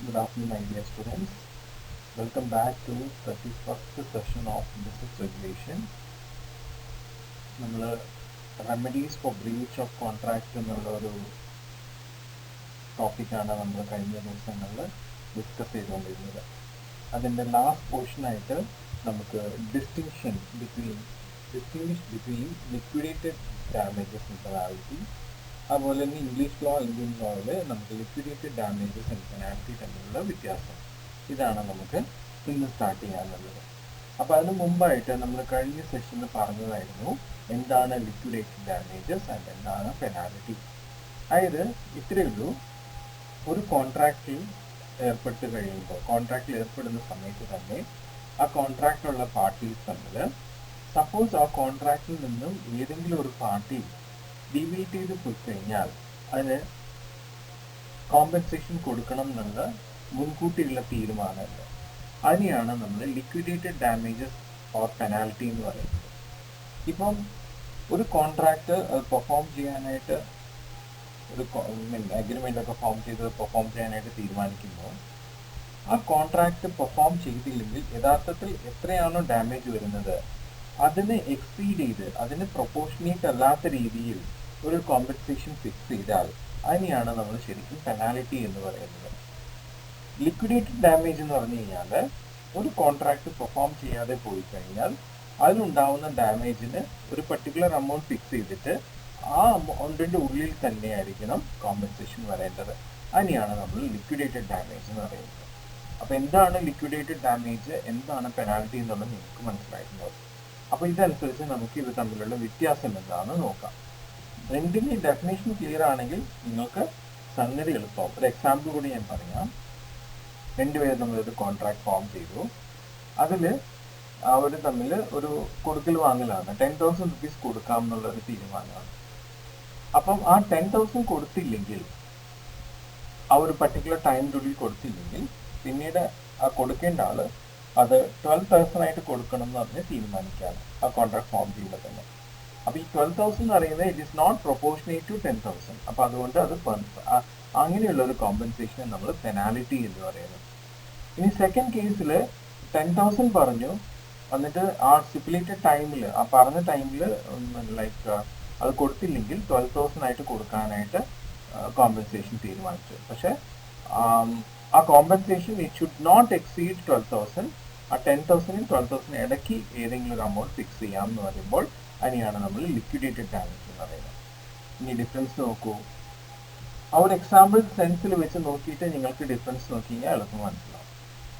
Good afternoon, my dear students. Welcome back to 31st session of Business Regulation. നമ്മൾ remedies for breach of contract എന്നുള്ള ഒരു ടോപ്പിക്കാണ് നമ്മൾ കഴിഞ്ഞ ദിവസങ്ങളിൽ ഡിസ്കസ് ചെയ്തുകൊണ്ടിരുന്നത്. അതിൻ്റെ ലാസ്റ്റ് പോർഷനായിട്ട് നമുക്ക് distinguish between liquidated damages and penalty, അതുപോലെ തന്നെ ഇംഗ്ലീഷ് ലോ, ഇന്ത്യൻ ലോയിൽ നമുക്ക് ലിക്വിഡേറ്റഡ് ഡാമേജസ് ആൻഡ് പെനാൽറ്റി തമ്മിലുള്ള വ്യത്യാസം, ഇതാണ് നമുക്ക് ഇന്ന് സ്റ്റാർട്ട് ചെയ്യാനുള്ളത്. അപ്പോൾ അതിന് മുമ്പായിട്ട് നമ്മൾ കഴിഞ്ഞ സെഷനിൽ പറഞ്ഞതായിരുന്നു എന്താണ് ലിക്വിഡേറ്റഡ് ഡാമേജസ് ആൻഡ് എന്താണ് പെനാൽറ്റി. അതായത് ഇത്രയേ ഉള്ളൂ, ഒരു കോൺട്രാക്റ്റിൽ ഏർപ്പെടുന്ന സമയത്ത് തന്നെ ആ കോൺട്രാക്റ്റിലുള്ള പാർട്ടീസ് തമ്മിൽ സപ്പോസ് ആ കോൺട്രാക്റ്റിൽ നിന്നും ഏതെങ്കിലും ഒരു പാർട്ടി ഡീവിയേറ്റ് ചെയ്ത് പോയി കഴിഞ്ഞാൽ അതിന് കോമ്പൻസേഷൻ കൊടുക്കണം എന്നുള്ള മുൻകൂട്ടിയുള്ള തീരുമാനമുണ്ട്. അതിനെയാണ് നമ്മൾ ലിക്വിഡേറ്റഡ് ഡാമേജസ് ഓർ പെനാൽറ്റി എന്ന് പറയുന്നത്. ഇപ്പം ഒരു കോൺട്രാക്റ്റ് പെർഫോം ചെയ്യാനായിട്ട് ഒരു അഗ്രിമെൻ്റ് ഒക്കെ പെർഫോം ചെയ്യാനായിട്ട് തീരുമാനിക്കുമ്പോൾ ആ കോൺട്രാക്റ്റ് പെർഫോം ചെയ്തില്ലെങ്കിൽ യഥാർത്ഥത്തിൽ എത്രയാണോ ഡാമേജ് വരുന്നത് അതിനെ എക്സീഡ് ചെയ്ത് അതിന് പ്രൊപ്പോർഷനേറ്റ് അല്ലാത്ത രീതിയിൽ ഒരു കോമ്പൻസേഷൻ ഫിക്സ് ചെയ്താൽ അതിനെയാണ് നമ്മൾ ശരിക്കും പെനാൽറ്റി എന്ന് പറയുന്നത്. ലിക്വിഡേറ്റഡ് ഡാമേജ് എന്ന് പറഞ്ഞു കഴിഞ്ഞാൽ ഒരു കോൺട്രാക്റ്റ് പെർഫോം ചെയ്യാതെ പോയി കഴിഞ്ഞാൽ അതിനുണ്ടാവുന്ന ഡാമേജിന് ഒരു പർട്ടിക്കുലർ എമൗണ്ട് ഫിക്സ് ചെയ്തിട്ട് ആ എമൗണ്ടിൻ്റെ ഉള്ളിൽ തന്നെയായിരിക്കണം കോമ്പൻസേഷൻ വരേണ്ടത്. അതിനെയാണ് നമ്മൾ ലിക്വിഡേറ്റഡ് ഡാമേജ് എന്ന് പറയുന്നത്. അപ്പോൾ എന്താണ് ലിക്വിഡേറ്റഡ് ഡാമേജ്, എന്താണ് പെനാൽറ്റി എന്നുള്ളത് നിങ്ങൾക്ക് മനസ്സിലായിട്ടുണ്ടാവും. അപ്പോൾ ഇതനുസരിച്ച് നമുക്ക് ഇത് തമ്മിലുള്ള വ്യത്യാസം എന്താണെന്ന് നോക്കാം. രണ്ടിൻ്റെ ഡെഫിനേഷൻ ക്ലിയർ ആണെങ്കിൽ നിങ്ങൾക്ക് സംഗതി എളുപ്പമാവും. ഒരു എക്സാമ്പിൾ കൂടി ഞാൻ പറയാം. രണ്ടുപേരും നമ്മളൊരു കോൺട്രാക്ട് ഫോം ചെയ്തു. അതിൽ അവർ തമ്മിൽ ഒരു കൊടുക്കൽ വാങ്ങലാണ്. 10,000 rupees കൊടുക്കാം എന്നുള്ളൊരു തീരുമാനമാണ്. അപ്പം ആ 10,000 കൊടുത്തില്ലെങ്കിൽ, ആ ഒരു പർട്ടിക്കുലർ ടൈമിനുള്ളിൽ കൊടുത്തില്ലെങ്കിൽ, പിന്നീട് ആ കൊടുക്കേണ്ട ആൾ അത് 12,000 ആയിട്ട് കൊടുക്കണം എന്ന് പറഞ്ഞ് തീരുമാനിക്കുകയാണ് ആ കോൺട്രാക്ട് ഫോം ചെയ്യുമ്പോൾ തന്നെ. അപ്പോൾ ഈ 12,000 എന്ന് പറയുന്നത് it is not proportionate to 10,000. അപ്പോൾ അതുകൊണ്ട് അത് അങ്ങനെയുള്ള ഒരു കോമ്പൻസേഷൻ നമ്മൾ പെനാലിറ്റി എന്ന് പറയുന്നത്. ഇനി സെക്കൻഡ് കേസിൽ 10,000 പറഞ്ഞു, എന്നിട്ട് ആ സ്റ്റിപ്പുലേറ്റഡ് ടൈമിൽ, ആ പറഞ്ഞ ടൈമിൽ ലൈക്ക് അത് കൊടുത്തില്ലെങ്കിൽ 12,000 ആയിട്ട് കൊടുക്കാനായിട്ട് കോമ്പൻസേഷൻ തീരുമാനിച്ചു. പക്ഷേ ആ compensation it should not exceed 12,000. ആ 10,000 12,000 ഇടയ്ക്ക് ഏതെങ്കിലും ഒരു എമൗണ്ട് ഫിക്സ് ചെയ്യാം എന്ന് പറയുമ്പോൾ അതിനെയാണ് നമ്മൾ ലിക്വിഡേറ്റഡ് ഡാമേജ് എന്ന് പറയുന്നത്. ഇനി ഡിഫറൻസ് നോക്കൂ. ആ ഒരു എക്സാമ്പിൾ സെൻസിൽ വെച്ച് നോക്കിയിട്ട് നിങ്ങൾക്ക് ഡിഫറൻസ് നോക്കി കഴിഞ്ഞാൽ എളുപ്പം മനസ്സിലാവും.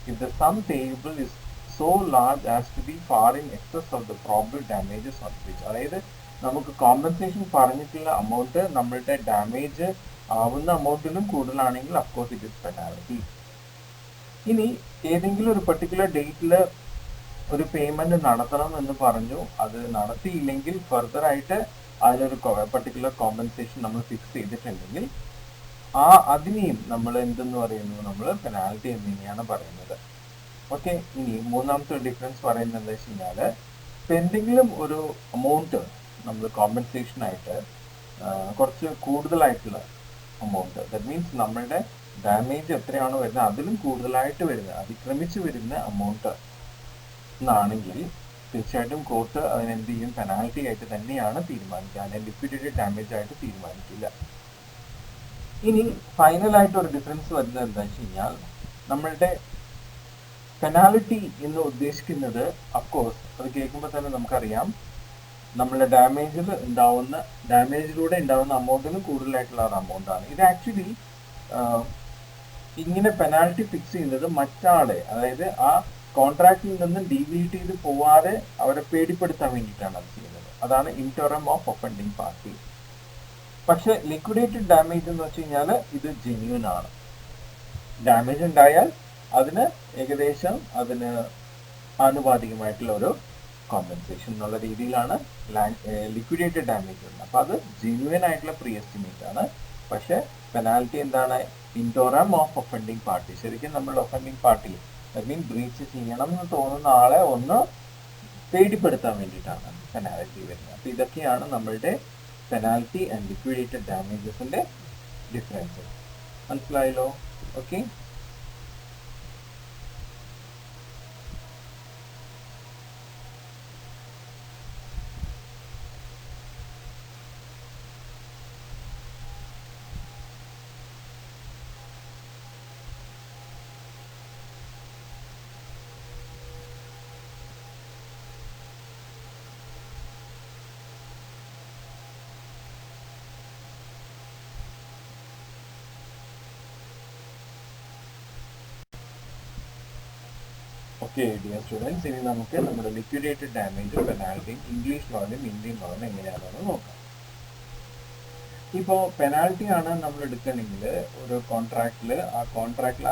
If the sum payable is so large as to be far in excess of the probable damages on which, അതായത് നമുക്ക് കോമ്പൻസേഷൻ പറഞ്ഞിട്ടുള്ള എമൗണ്ട് നമ്മളുടെ ഡാമേജ് ആവുന്ന എമൗണ്ടിലും കൂടുതലാണെങ്കിൽ അഫ്കോഴ്സ് ഇറ്റ് ഇസ് പെനാൽറ്റി. ഇനി ഏതെങ്കിലും ഒരു പർട്ടിക്കുലർ ഡേറ്റിൽ ഒരു പേയ്മെന്റ് നടത്തണം എന്ന് പറഞ്ഞു, അത് നടത്തിയില്ലെങ്കിൽ ഫർദർ ആയിട്ട് അതിനൊരു പർട്ടിക്കുലർ കോമ്പൻസേഷൻ നമ്മൾ ഫിക്സ് ചെയ്തിട്ടുണ്ടെങ്കിൽ അതിനെയും നമ്മൾ എന്തെന്ന് പറയുന്നു, നമ്മൾ പെനാൽറ്റി എന്ന് തന്നെയാണ് പറയുന്നത്. ഓക്കെ. ഇനി മൂന്നാമത്തെ ഡിഫറൻസ് പറയുന്നത് എന്താ വെച്ച് കഴിഞ്ഞാൽ, ഇപ്പം എന്തെങ്കിലും ഒരു എമൗണ്ട് നമ്മൾ കോമ്പൻസേഷനായിട്ട് കുറച്ച് കൂടുതലായിട്ടുള്ള എമൗണ്ട്, ദാറ്റ് മീൻസ് നമ്മളുടെ ഡാമേജ് എത്രയാണോ വരുന്നത് അതിലും കൂടുതലായിട്ട് വരുന്നത്, അതിക്രമിച്ച് വരുന്ന എമൗണ്ട് എന്നാണെങ്കിൽ തീർച്ചയായിട്ടും കോർട്ട് അതിനെന്ത് ചെയ്യും, പെനാൽറ്റി ആയിട്ട് തന്നെയാണ് തീരുമാനിക്കുക, അതിനെ ലിക്വിഡേറ്റഡ് ഡാമേജ് ആയിട്ട് തീരുമാനിക്കില്ല. ഇനി ഫൈനലായിട്ട് ഒരു ഡിഫറൻസ് വരുന്നത് എന്താ വെച്ച് കഴിഞ്ഞാൽ, നമ്മളുടെ പെനാൽറ്റി എന്ന് ഉദ്ദേശിക്കുന്നത് അഫ്കോഴ്സ് അത് കേൾക്കുമ്പോൾ തന്നെ നമുക്കറിയാം നമ്മളുടെ ഡാമേജിലൂടെ ഉണ്ടാവുന്ന എമൗണ്ടിനും കൂടുതലായിട്ടുള്ള ഒരു എമൗണ്ടാണ്. ഇത് ആക്ച്വലി ഇങ്ങനെ പെനാൽറ്റി ഫിക്സ് ചെയ്യുന്നത് മറ്റാളെ, അതായത് ആ കോൺട്രാക്റ്റിൽ നിന്നും ഡീവിയേറ്റ് ചെയ്ത് പോവാതെ അവരെ പേടിപ്പെടുത്താൻ വേണ്ടിയിട്ടാണ് അത് ചെയ്യുന്നത്. അതാണ് ഇൻറ്റോറം ഓഫ് ഒഫൻഡിങ് പാർട്ടി. പക്ഷെ ലിക്വിഡേറ്റഡ് ഡാമേജ് എന്ന് വെച്ച് കഴിഞ്ഞാൽ ഇത് ജെന്യൂൻ ആണ്. ഡാമേജ് ഉണ്ടായാൽ അതിന് ഏകദേശം അതിന് ആനുപാതികമായിട്ടുള്ള ഒരു കോമ്പൻസേഷൻ എന്നുള്ള രീതിയിലാണ് ലിക്വിഡേറ്റഡ് ഡാമേജ് വരുന്നത്. അപ്പോൾ അത് ജെന്യൂൻ ആയിട്ടുള്ള പ്രീ എസ്റ്റിമേറ്റ് ആണ്. പക്ഷെ പെനാൽറ്റി എന്താണ്, ഇൻറ്റോറം ഓഫ് ഒഫൻഡിങ് പാർട്ടി. ശരിക്കും നമ്മളുടെ offending party, I mean breach ചെയ്യണം എന്ന് തോന്നുന്ന ആളെ ഒന്ന് പേടിപ്പെടുത്താൻ വേണ്ടിയിട്ടാണ് പെനാൽറ്റി വരുന്നത്. അപ്പോൾ ഇതൊക്കെയാണ് നമ്മളുടെ പെനാൽറ്റി ആൻഡ് ലിക്വിഡേറ്റഡ് ഡാമേജസിൻ്റെ ഡിഫറൻസ്. മനസ്സിലായല്ലോ? ഓക്കെ. ഓക്കെ ഡിയർ സ്റ്റുഡൻസ്, ഇനി നമുക്ക് നമ്മുടെ ലിക്വിഡേറ്റഡ് ഡാമേജും പെനാൽറ്റിയും ഇംഗ്ലീഷ് ലോയിലും ഇന്ത്യൻ ലോയിലും എങ്ങനെയാണെന്ന് നോക്കാം. ഇപ്പോൾ പെനാൽറ്റി ആണ് നമ്മൾ എടുക്കണമെങ്കിൽ ഒരു കോൺട്രാക്റ്റിൽ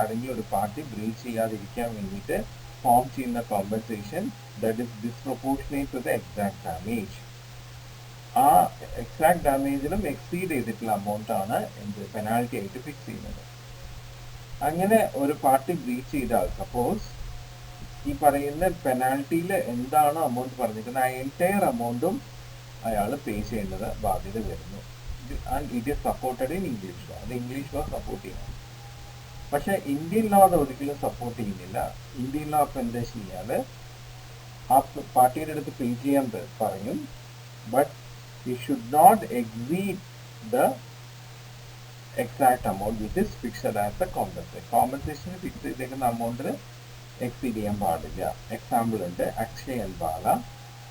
ആരെങ്കിലും ഒരു പാർട്ടി ബ്രീച്ച് ചെയ്യാതിരിക്കാൻ വേണ്ടിയിട്ട് ഫോം ചെയ്യുന്ന compensation that is disproportionate to the exact damage. ആ എക്സാക്ട് ഡാമേജിലും എക്സീഡ് ചെയ്തിട്ടുള്ള amount ആണ് എന്ത് പെനാൽറ്റി ആയിട്ട് ഫിക്സ് ചെയ്യുന്നത്. അങ്ങനെ ഒരു പാർട്ടി ബ്രീച്ച് ചെയ്താൽ സപ്പോസ് ഈ പറയുന്ന പെനാൽറ്റിയിൽ എന്താണ് അമൗണ്ട് പറഞ്ഞിരിക്കുന്നത് ആ എൻറ്റയർ അമൗണ്ടും അയാൾ പേ ചെയ്യേണ്ടത് ബാധ്യത വരുന്നു. And it is supported in English law. അത് ഇംഗ്ലീഷ് ലോ സപ്പോർട്ട് ചെയ്യണം. പക്ഷെ ഇന്ത്യൻ ലോ അത് ഒരിക്കലും സപ്പോർട്ട് ചെയ്യുന്നില്ല. ഇന്ത്യൻ ലോ അപ്പം എന്താ ചെയ്യാൽ ആ പാർട്ടിയുടെ അടുത്ത് പേ ചെയ്യാൻ പറയും, but he should not exceed the exact amount which is fixed as a compensation. Compensation fix ചെയ്തേക്കുന്ന അമൗണ്ടിൽ എക്സീഡ് ചെയ്യാൻ പാടില്ല. എക്സാമ്പിൾ ഉണ്ട്, അക്ഷയ് ആൻഡ് ബാല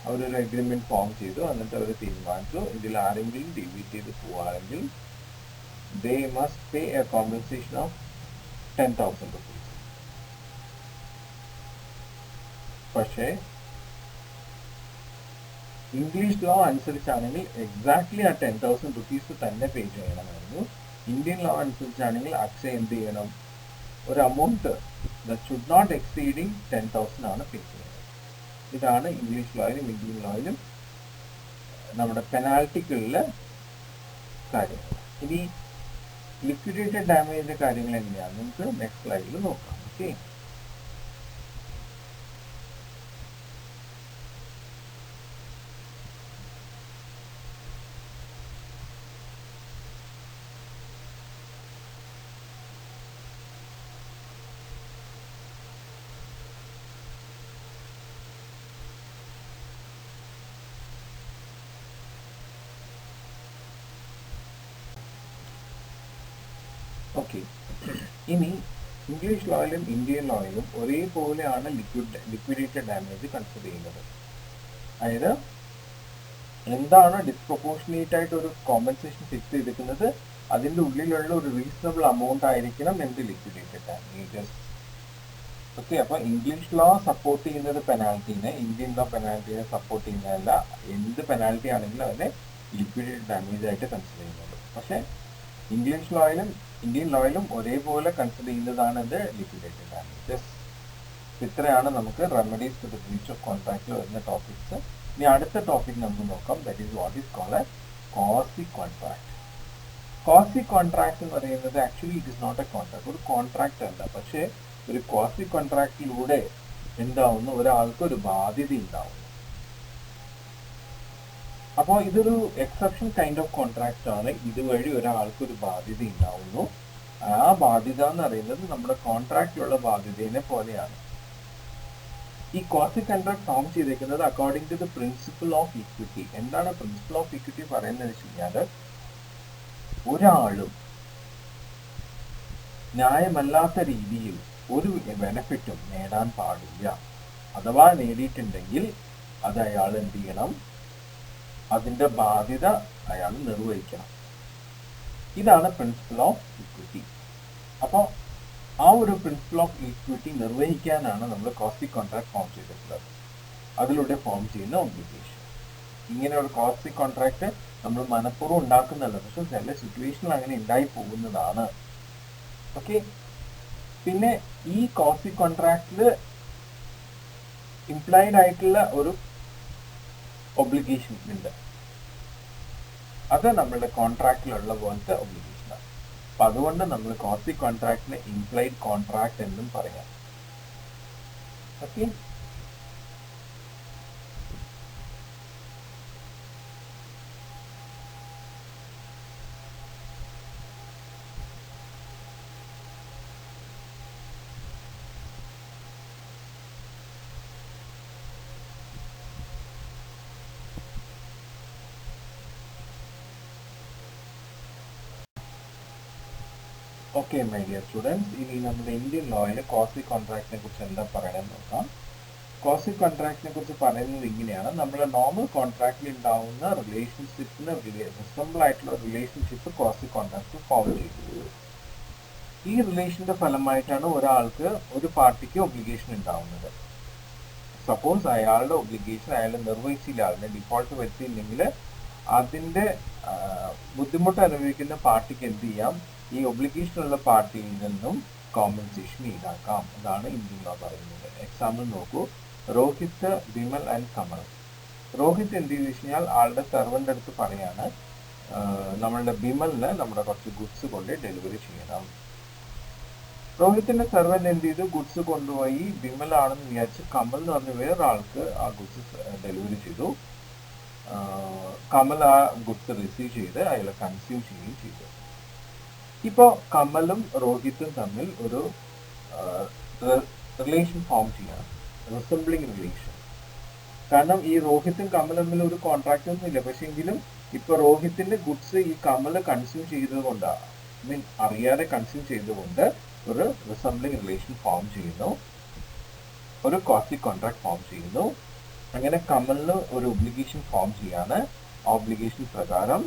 അവരൊരു അഗ്രിമെന്റ് ഫോം ചെയ്തു. എന്നിട്ട് അവർ തീരുമാനിച്ചു ഇതിൽ ആരെങ്കിലും ഡിവീറ്റ് ചെയ്ത് പോവാണെങ്കിൽ they must pay A compensation of 10,000 rupees. പക്ഷേ ഇംഗ്ലീഷ് ലോ അനുസരിച്ചാണെങ്കിൽ എക്സാക്ട്ലി ആ 10,000 rupees തന്നെ പേ ചെയ്യണമായിരുന്നു. ഇന്ത്യൻ ലോ അനുസരിച്ചാണെങ്കിൽ അക്ഷയ് എന്ത് ചെയ്യണം, ഒരു amount that should not exceeding 10,000 ആണ് പേ ചെയ്യുന്നത്. ഇതാണ് ഇംഗ്ലീഷ് ലോയിലും ഇന്ത്യൻ ലോയിലും നമ്മുടെ പെനാൽറ്റിക്കുള്ള കാര്യങ്ങൾ. ഇനി ലിക്വിഡേറ്റഡ് ഡാമേജിന്റെ കാര്യങ്ങൾ എങ്ങനെയാണ് നമുക്ക് നെക്സ്റ്റ് സ്ലൈഡിൽ നോക്കാം. Okay, okay. ഇനി ഇംഗ്ലീഷ് ലോയിലും ഇന്ത്യൻ ലോയിലും ഒരേപോലെയാണ് ലിക്വിഡേറ്റഡ് ഡാമേജ് കൺസിഡർ ചെയ്യുന്നത്. അതായത് എന്താണ് ഡിസ്പ്രൊപ്പോർഷനേറ്റ് ആയിട്ട് ഒരു കോമ്പൻസേഷൻ ഫിക്സ് ചെയ്തിരിക്കുന്നത് അതിൻ്റെ ഉള്ളിലുള്ള ഒരു റീസണബിൾ അമൗണ്ട് ആയിരിക്കണം എന്ത് ലിക്വിഡേറ്റഡ് ഡാമേജസ്. ഓക്കെ, അപ്പോൾ ഇംഗ്ലീഷ് ലോ സപ്പോർട്ട് ചെയ്യുന്നത് പെനാൽറ്റീനെ, ഇന്ത്യൻ ലോ പെനാൽറ്റീനെ സപ്പോർട്ട് ചെയ്യുന്നതല്ല. എന്ത് പെനാൽറ്റി ആണെങ്കിലും അതിനെ ലിക്വിഡേറ്റഡ് ഡാമേജ് ആയിട്ട് കൺസിഡർ ചെയ്യുന്നത്. പക്ഷേ ഇംഗ്ലീഷ് ലോയിലും ഇന്ത്യൻ ലോയിലും ഒരേപോലെ കൺസിഡർ ചെയ്യുന്നതാണ് ഇത് ലിക്വിഡേറ്റഡ് ഡാമേജസ്. ഇത്രയാണ് നമുക്ക് remedies to the breach of കോൺട്രാക്റ്റിൽ വരുന്ന ടോപ്പിക്സ്. ഇനി അടുത്ത ടോപ്പിക് നമുക്ക് നോക്കാം, that is what is called quasi contract. Quasi contract എന്ന് പറയുന്നത് actually it is not a contract, ഒരു കോൺട്രാക്ട് അല്ല. പക്ഷേ ഒരു കോസി കോൺട്രാക്റ്റിലൂടെ എന്താവുന്നു, ഒരാൾക്ക് ഒരു ബാധ്യത ഉണ്ടാവുന്നു. അപ്പോൾ ഇതൊരു എക്സെപ്ഷൻ കൈൻഡ് ഓഫ് കോൺട്രാക്റ്റ് ആണ്. ഇതുവഴി ഒരാൾക്ക് ഒരു ബാധ്യത ഉണ്ടാവുന്നു. ആ ബാധ്യത എന്ന് പറയുന്നത് നമ്മുടെ കോൺട്രാക്റ്റിലുള്ള ബാധ്യതയെ പോലെയാണ്. ഈ കോസി കോൺട്രാക്ട് ഫോം ചെയ്തേക്കുന്നത് according to the principle of equity. എന്താണ് പ്രിൻസിപ്പിൾ ഓഫ് ഇക്വിറ്റി പറയുന്നത് വെച്ച് കഴിഞ്ഞാൽ ഒരാളും ന്യായമല്ലാത്ത രീതിയിൽ ഒരു ബെനഫിറ്റും നേടാൻ പാടില്ല. അഥവാ നേടിയിട്ടുണ്ടെങ്കിൽ അത് അയാൾ എന്ത് ചെയ്യണം, അതിൻ്റെ ബാധ്യത അയാൾ നിർവഹിക്കണം. ഇതാണ് പ്രിൻസിപ്പിൾ ഓഫ് ഇക്വിറ്റി. അപ്പോൾ ആ ഒരു പ്രിൻസിപ്പിൾ ഓഫ് ഇക്വിറ്റി നിർവഹിക്കാനാണ് നമ്മൾ കോസി കോൺട്രാക്ട് ഫോം ചെയ്തിട്ടുള്ളത്. അതിലൂടെ ഫോം ചെയ്യുന്ന ഒബ്ലിഗേഷൻ. ഇങ്ങനെ ഒരു കോസി കോൺട്രാക്ട് നമ്മൾ മനഃപൂർവ്വം ഉണ്ടാക്കുന്നതല്ല, പക്ഷെ ചില സിറ്റുവേഷനിൽ അങ്ങനെ ഉണ്ടായി പോകുന്നതാണ്. ഓക്കെ, പിന്നെ ഈ കോസി കോൺട്രാക്റ്റിൽ ഇംപ്ലൈഡ് ആയിട്ടുള്ള ഒരു ഒബ്ലിഗേഷൻസ് ഉണ്ട്. അത് നമ്മളുടെ കോൺട്രാക്റ്റിലുള്ള പോലത്തെ ഒബ്ലിഗേഷനാണ്. അപ്പം അതുകൊണ്ട് നമ്മൾ കോസി കോൺട്രാക്റ്റിനെ ഇംപ്ലൈഡ് കോൺട്രാക്ട് എന്നും പറയാം. Okay, okay my dear students, ഇനി നമ്മുടെ ഇന്ത്യൻ ലോയിൽ കോസി കോൺട്രാക്റ്റിനെ കുറിച്ച് എന്താ പറയണമെന്ന് നോക്കാം. കോസി കോൺട്രാക്റ്റിനെ കുറിച്ച് പറയുന്നത് ഇങ്ങനെയാണ്: നമ്മുടെ നോർമൽ കോൺട്രാക്റ്റിൽ ഉണ്ടാവുന്ന റിലേഷൻഷിപ്പിന് റിസംബിൾ ആയിട്ടുള്ള റിലേഷൻഷിപ്പ് കോസി കോൺട്രാക്ട് ഫോം ചെയ്യുന്നത്. ഈ റിലേഷന്റെ ഫലമായിട്ടാണ് ഒരാൾക്ക് ഒരു പാർട്ടിക്ക് ഒബ്ലിഗേഷൻ ഉണ്ടാവുന്നത്. സപ്പോസ് അയാളുടെ ഒബ്ലിഗേഷൻ അയാൾ നിർവഹിച്ചില്ല, അതിനെ ഡിഫോൾട്ട് വരുത്തിയില്ലെങ്കിൽ അതിന്റെ ബുദ്ധിമുട്ട് അനുഭവിക്കുന്ന പാർട്ടിക്ക് എന്ത് ചെയ്യാം, ഈ ഒബ്ലിഗേഷൻ ഉള്ള പാർട്ടിയിൽ നിന്നും കോമ്പൻസേഷൻ ഈടാക്കാം. അതാണ് ഇന്ത്യൻ ലോ പറയുന്നത്. എക്സാമ്പിൾ നോക്കൂ. രോഹിത്, വിമൽ ആൻഡ് കമൽ. രോഹിത് എന്ത് ചെയ്തു വെച്ച് കഴിഞ്ഞാൽ ആളുടെ സെർവന്റെ അടുത്ത് പറയാണ് നമ്മളുടെ വിമലിന് നമ്മുടെ കുറച്ച് ഗുഡ്സ് കൊണ്ട് ഡെലിവറി ചെയ്യണം. രോഹിത്തിന്റെ സെർവന്റ് എന്ത് ചെയ്തു, ഗുഡ്സ് കൊണ്ടുപോയി വിമലാണെന്ന് വിചാരിച്ച് കമൽ എന്ന് പറഞ്ഞ വേറൊരാൾക്ക് ആ ഗുഡ്സ് ഡെലിവറി ചെയ്തു. കമൽ ആ ഗുഡ്സ് റിസീവ് ചെയ്ത് അയാളെ കൺസ്യൂം ചെയ്യുകയും ചെയ്തു. ഇപ്പോ കമലും രോഹിത്തും തമ്മിൽ ഒരു റിലേഷൻ ഫോം ചെയ്യണം, റിസംബ്ലിംഗ് റിലേഷൻ. കാരണം ഈ രോഹിത്തും കമലും തമ്മിൽ ഒരു കോൺട്രാക്ട് ഒന്നും ഇല്ല, പക്ഷെ എങ്കിലും ഇപ്പൊ രോഹിത്തിന്റെ ഗുഡ്സ് ഈ കമല് കൺസ്യൂം ചെയ്തത് കൊണ്ടാണ്, മീൻ അറിയാതെ കൺസ്യൂം ചെയ്തുകൊണ്ട് ഒരു റിസംബ്ലിംഗ് റിലേഷൻ ഫോം ചെയ്യുന്നു, ഒരു ക്വാസി കോൺട്രാക്ട് ഫോം ചെയ്യുന്നു. അങ്ങനെ കമലിന് ഒരു ഒബ്ലിഗേഷൻ ഫോം ചെയ്യാണ്. ഒബ്ലിഗേഷൻ പ്രകാരം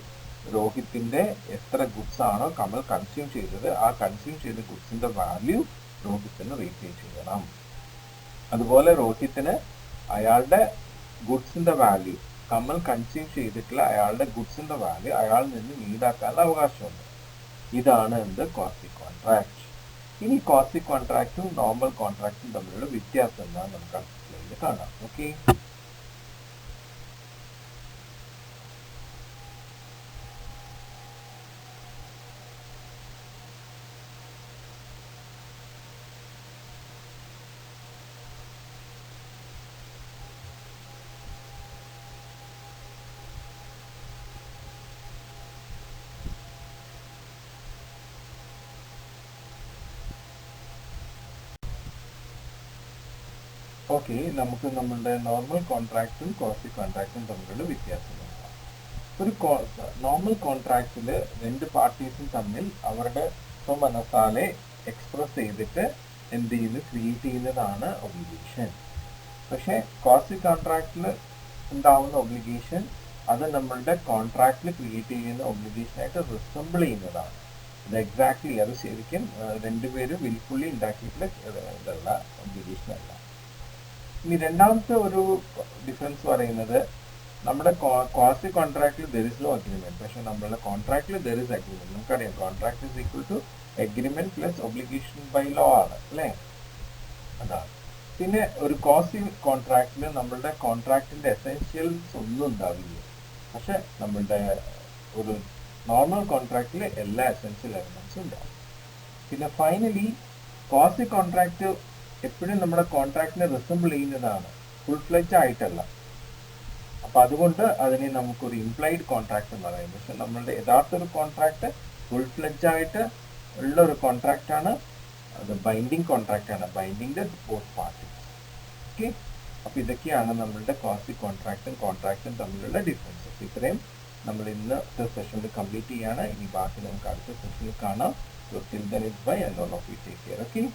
രോഹിത്തിന്റെ എത്ര ഗുഡ്സ് ആണോ കമൽ കൺസ്യൂം ചെയ്തത്, ആ കൺസ്യൂം ചെയ്ത ഗുഡ്സിന്റെ വാല്യൂ രോഹിത്തിന് റീപേ ചെയ്യണം. അതുപോലെ രോഹിത്തിന് അയാളുടെ ഗുഡ്സിന്റെ വാല്യൂ, കമൽ കൺസ്യൂം ചെയ്തിട്ടുള്ള അയാളുടെ ഗുഡ്സിന്റെ വാല്യൂ അയാളിൽ നിന്ന് ഈടാക്കാനുള്ള അവകാശമുണ്ട്. ഇതാണ് എന്ത്, ക്വാസി കോൺട്രാക്ട്. ഇനി ക്വാസി കോൺട്രാക്റ്റും നോർമൽ കോൺട്രാക്റ്റും തമ്മിലുള്ള വ്യത്യാസം എന്താണെന്ന് നമുക്ക് അടുത്ത സ്ലൈഡിൽ കാണാം. ഓക്കെ, ഓക്കെ, നമുക്ക് നമ്മളുടെ നോർമൽ കോൺട്രാക്റ്റും ക്വാസി കോൺട്രാക്റ്റും തമ്മിലുള്ള വ്യത്യാസം നോക്കാം. ഒരു നോർമൽ കോൺട്രാക്റ്റിൽ രണ്ട് പാർട്ടീസും തമ്മിൽ അവരുടെ സ്വമനസാലെ എക്സ്പ്രസ് ചെയ്തിട്ട് എന്ത് ചെയ്യുന്നു, ക്രിയേറ്റ് ചെയ്യുന്നതാണ് ഒബ്ലിഗേഷൻ. പക്ഷെ ക്വാസി കോൺട്രാക്റ്റിൽ ഉണ്ടാവുന്ന ഒബ്ലിഗേഷൻ അത് നമ്മളുടെ കോൺട്രാക്റ്റിൽ ക്രിയേറ്റ് ചെയ്യുന്ന ഒബ്ലിഗേഷനായിട്ട് റിസംബിൾ ചെയ്യുന്നതാണ്. ഇത് എക്സാക്ട്ലി അത് ശരിക്കും രണ്ടുപേരും വിൽഫുള്ളി ഉണ്ടാക്കിയിട്ടുള്ള ഇതല്ല, ഒബ്ലിഗേഷൻ അല്ല. ഇനി രണ്ടാമത്തെ ഒരു ഡിഫറൻസ് പറയുന്നത്, നമ്മുടെ ക്വാസി കോൺട്രാക്റ്റിൽ ദർ ഇസ് നോ അഗ്രിമെന്റ്, പക്ഷെ നമ്മളുടെ കോൺട്രാക്റ്റിൽ ദർ ഇസ് അഗ്രിമെന്റ്. നമുക്കറിയാം contract is equal to agreement plus obligation by law ആണ്, അല്ലേ? അതാണ്. പിന്നെ ഒരു ക്വാസി കോൺട്രാക്റ്റിൽ നമ്മളുടെ കോൺട്രാക്റ്റിന്റെ എസെൻഷ്യൽസ് ഒന്നും ഉണ്ടാവില്ല, പക്ഷെ നമ്മളുടെ ഒരു നോർമൽ കോൺട്രാക്റ്റിൽ എല്ലാ എസെൻഷ്യൽ എലമെന്റ്സും ഉണ്ടാവും. പിന്നെ ഫൈനലി ക്വാസി കോൺട്രാക്ട് എപ്പോഴും നമ്മുടെ കോൺട്രാക്റ്റിനെ റിസംബിൾ ചെയ്യുന്നതാണ്, ഫുൾ ഫ്ലെഡ്ജ് ആയിട്ടല്ല. അപ്പൊ അതുകൊണ്ട് അതിനെ നമുക്കൊരു ഇംപ്ലൈഡ് കോൺട്രാക്ട് എന്ന് പറയും. പക്ഷെ നമ്മളുടെ യഥാർത്ഥ ഒരു കോൺട്രാക്ട് ഫുൾ ഫ്ലെഡ്ജ് ആയിട്ട് ഉള്ള ഒരു കോൺട്രാക്ട് ആണ്, അത് ബൈൻഡിങ് കോൺട്രാക്ട് ആണ്, binding the both parties. Okay, അപ്പൊ ഇതൊക്കെയാണ് നമ്മളുടെ ക്വാസി കോൺട്രാക്റ്റും കോൺട്രാക്റ്റും തമ്മിലുള്ള ഡിഫറൻസസ്. ഇത്രയും നമ്മൾ ഇന്നത്തെ സെഷനിൽ കംപ്ലീറ്റ് ചെയ്യാണ്. ഇനി ബാക്കി നമുക്ക് അടുത്ത സെഷനിൽ കാണാം. So till then it's bye and all of you take care. Okay.